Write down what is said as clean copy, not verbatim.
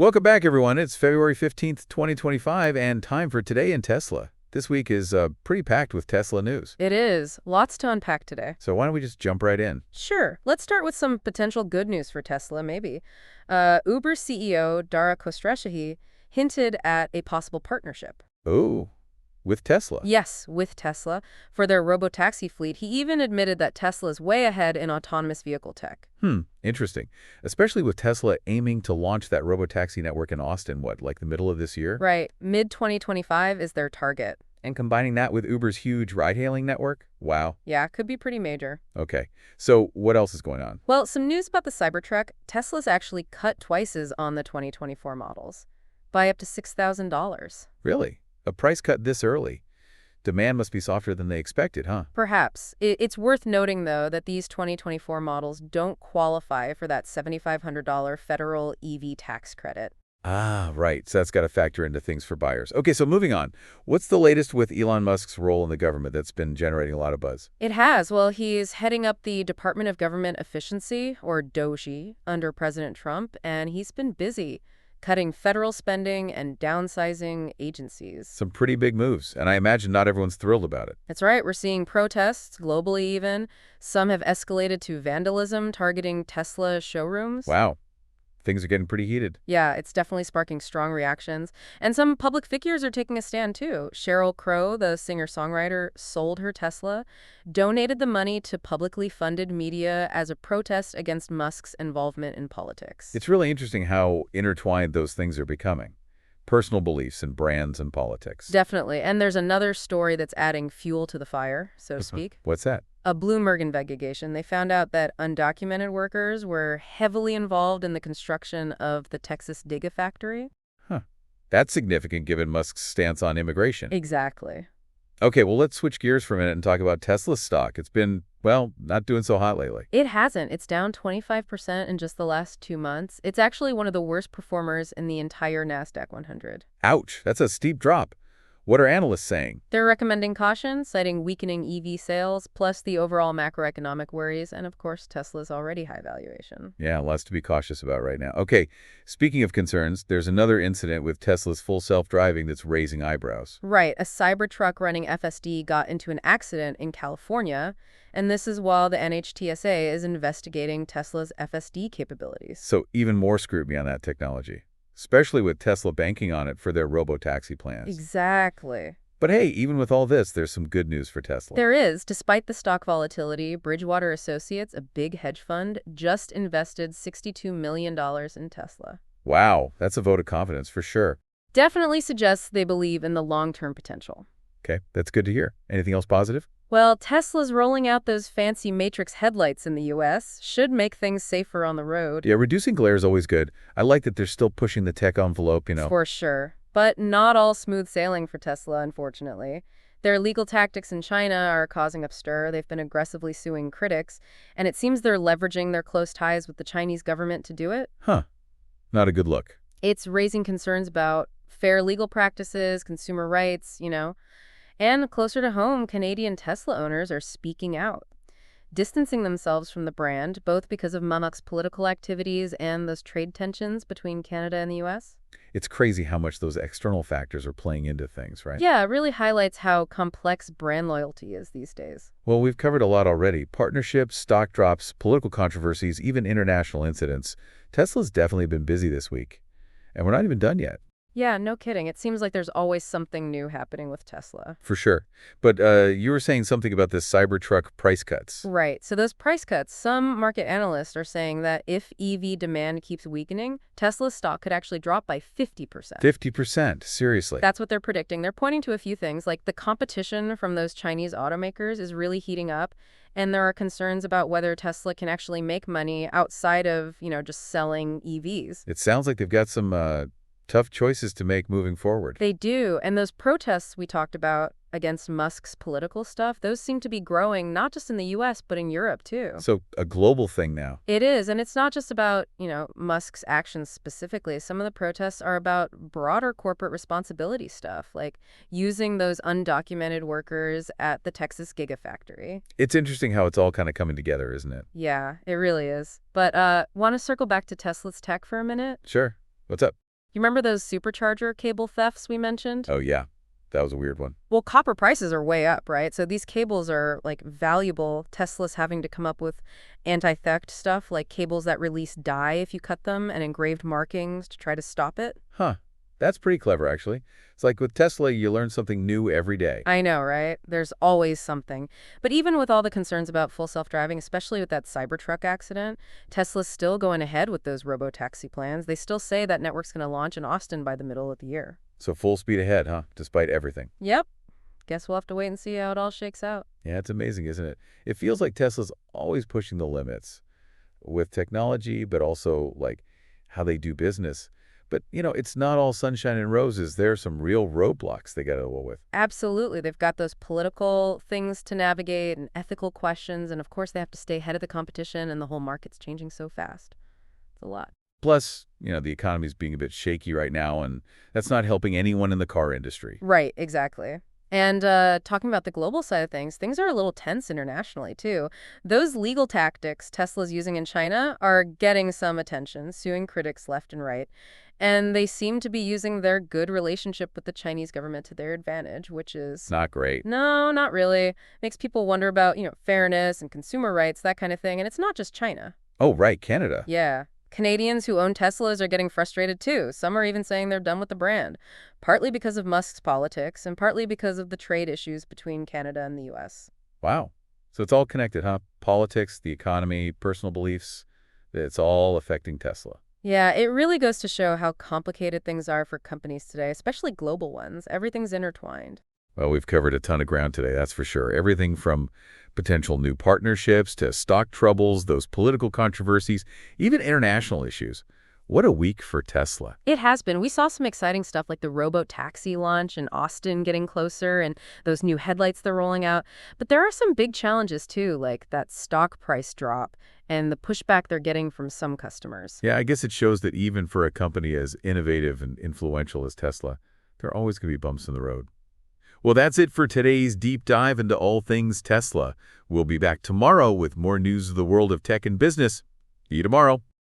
Welcome back, everyone. It's February 15th, 2025, and time for Today in Tesla. This week is pretty packed with Tesla news. It is. Lots to unpack today. So why don't we just jump right in? Sure. Let's start with some potential good news for Tesla, maybe. Uber CEO Dara Khosrowshahi hinted at a possible partnership. Oh, with Tesla. Yes, with Tesla, for their robotaxi fleet. He even admitted that Tesla is way ahead in autonomous vehicle tech. Interesting. Especially with Tesla aiming to launch that robotaxi network in Austin, like the middle of this year? Right. Mid-2025 is their target. And combining that with Uber's huge ride-hailing network? Wow. Yeah, could be pretty major. Okay. So what else is going on? Well, some news about the Cybertruck. Tesla's actually cut twices on the 2024 models by up to $6,000. Really? A price cut this early? Demand must be softer than they expected, huh? Perhaps. It's worth noting, though, that these 2024 models don't qualify for that $7,500 federal EV tax credit. Ah, right. So that's got to factor into things for buyers. Okay, so moving on. What's the latest with Elon Musk's role in the government that's been generating a lot of buzz? It has. Well, he's heading up the Department of Government Efficiency, or DOGE, under President Trump, and he's been busy cutting federal spending and downsizing agencies. Some pretty big moves, and I imagine not everyone's thrilled about it. That's right. We're seeing protests, globally even. Some have escalated to vandalism targeting Tesla showrooms. Wow. Things are getting pretty heated. Yeah, it's definitely sparking strong reactions. And some public figures are taking a stand, too. Sheryl Crow, the singer-songwriter, sold her Tesla, donated the money to publicly funded media as a protest against Musk's involvement in politics. It's really interesting how intertwined those things are becoming. Personal beliefs and brands and politics. Definitely. And there's another story that's adding fuel to the fire, so to speak. What's that? A Bloomberg investigation. They found out that undocumented workers were heavily involved in the construction of the Texas Gigafactory. Huh. That's significant given Musk's stance on immigration. Exactly. Okay, well, let's switch gears for a minute and talk about Tesla's stock. It's been, well, not doing so hot lately. It hasn't. It's down 25% in just the last 2 months. It's actually one of the worst performers in the entire NASDAQ 100. Ouch, that's a steep drop. What are analysts saying? They're recommending caution, citing weakening EV sales, plus the overall macroeconomic worries, and of course, Tesla's already high valuation. Yeah, lots to be cautious about right now. Okay, speaking of concerns, there's another incident with Tesla's full self-driving that's raising eyebrows. Right, a Cybertruck running FSD got into an accident in California, and this is while the NHTSA is investigating Tesla's FSD capabilities. So even more scrutiny on that technology, especially with Tesla banking on it for their robotaxi plans. Exactly. But hey, even with all this, there's some good news for Tesla. There is. Despite the stock volatility, Bridgewater Associates, a big hedge fund, just invested $62 million in Tesla. Wow, that's a vote of confidence for sure. Definitely suggests they believe in the long-term potential. Okay, that's good to hear. Anything else positive? Well, Tesla's rolling out those fancy Matrix headlights in the U.S. should make things safer on the road. Yeah, reducing glare is always good. I like that they're still pushing the tech envelope, For sure. But not all smooth sailing for Tesla, unfortunately. Their legal tactics in China are causing a stir. They've been aggressively suing critics, and it seems they're leveraging their close ties with the Chinese government to do it. Huh. Not a good look. It's raising concerns about fair legal practices, consumer rights, And closer to home, Canadian Tesla owners are speaking out, distancing themselves from the brand, both because of Musk's political activities and those trade tensions between Canada and the U.S. It's crazy how much those external factors are playing into things, right? Yeah, it really highlights how complex brand loyalty is these days. Well, we've covered a lot already. Partnerships, stock drops, political controversies, even international incidents. Tesla's definitely been busy this week. And we're not even done yet. Yeah, no kidding. It seems like there's always something new happening with Tesla. For sure. But you were saying something about this Cybertruck price cuts. Right. So those price cuts, some market analysts are saying that if EV demand keeps weakening, Tesla's stock could actually drop by 50%. 50%? Seriously? That's what they're predicting. They're pointing to a few things, like the competition from those Chinese automakers is really heating up, and there are concerns about whether Tesla can actually make money outside of, just selling EVs. It sounds like they've got some tough choices to make moving forward. They do. And those protests we talked about against Musk's political stuff, those seem to be growing not just in the U.S., but in Europe, too. So a global thing now. It is. And it's not just about, Musk's actions specifically. Some of the protests are about broader corporate responsibility stuff, like using those undocumented workers at the Texas Gigafactory. It's interesting how it's all kind of coming together, isn't it? Yeah, it really is. But want to circle back to Tesla's tech for a minute? Sure. What's up? You remember those supercharger cable thefts we mentioned? Oh, yeah. That was a weird one. Well, copper prices are way up, right? So these cables are like valuable. Tesla's having to come up with anti-theft stuff like cables that release dye if you cut them and engraved markings to try to stop it. Huh. That's pretty clever, actually. It's like with Tesla, you learn something new every day. I know, right? There's always something. But even with all the concerns about full self-driving, especially with that Cybertruck accident, Tesla's still going ahead with those robotaxi plans. They still say that network's going to launch in Austin by the middle of the year. So full speed ahead, huh? Despite everything. Yep. Guess we'll have to wait and see how it all shakes out. Yeah, it's amazing, isn't it? It feels like Tesla's always pushing the limits with technology, but also like how they do business. But, it's not all sunshine and roses. There are some real roadblocks they got to deal with. Absolutely. They've got those political things to navigate and ethical questions. And of course, they have to stay ahead of the competition, and the whole market's changing so fast. It's a lot. Plus, the economy's being a bit shaky right now, and that's not helping anyone in the car industry. Right, exactly. And talking about the global side of things are a little tense internationally, too. Those legal tactics Tesla's using in China are getting some attention, suing critics left and right. And they seem to be using their good relationship with the Chinese government to their advantage, which is... Not great. No, not really. Makes people wonder about, fairness and consumer rights, that kind of thing. And it's not just China. Oh, right, Canada. Yeah. Canadians who own Teslas are getting frustrated, too. Some are even saying they're done with the brand, partly because of Musk's politics and partly because of the trade issues between Canada and the U.S. Wow. So it's all connected, huh? Politics, the economy, personal beliefs. It's all affecting Tesla. Yeah, it really goes to show how complicated things are for companies today, especially global ones. Everything's intertwined. Well, we've covered a ton of ground today, that's for sure. Everything from potential new partnerships to stock troubles, those political controversies, even international issues. What a week for Tesla. It has been. We saw some exciting stuff like the Robotaxi launch in Austin getting closer and those new headlights they're rolling out. But there are some big challenges, too, like that stock price drop and the pushback they're getting from some customers. Yeah, I guess it shows that even for a company as innovative and influential as Tesla, there are always going to be bumps in the road. Well, that's it for today's deep dive into all things Tesla. We'll be back tomorrow with more news of the world of tech and business. See you tomorrow.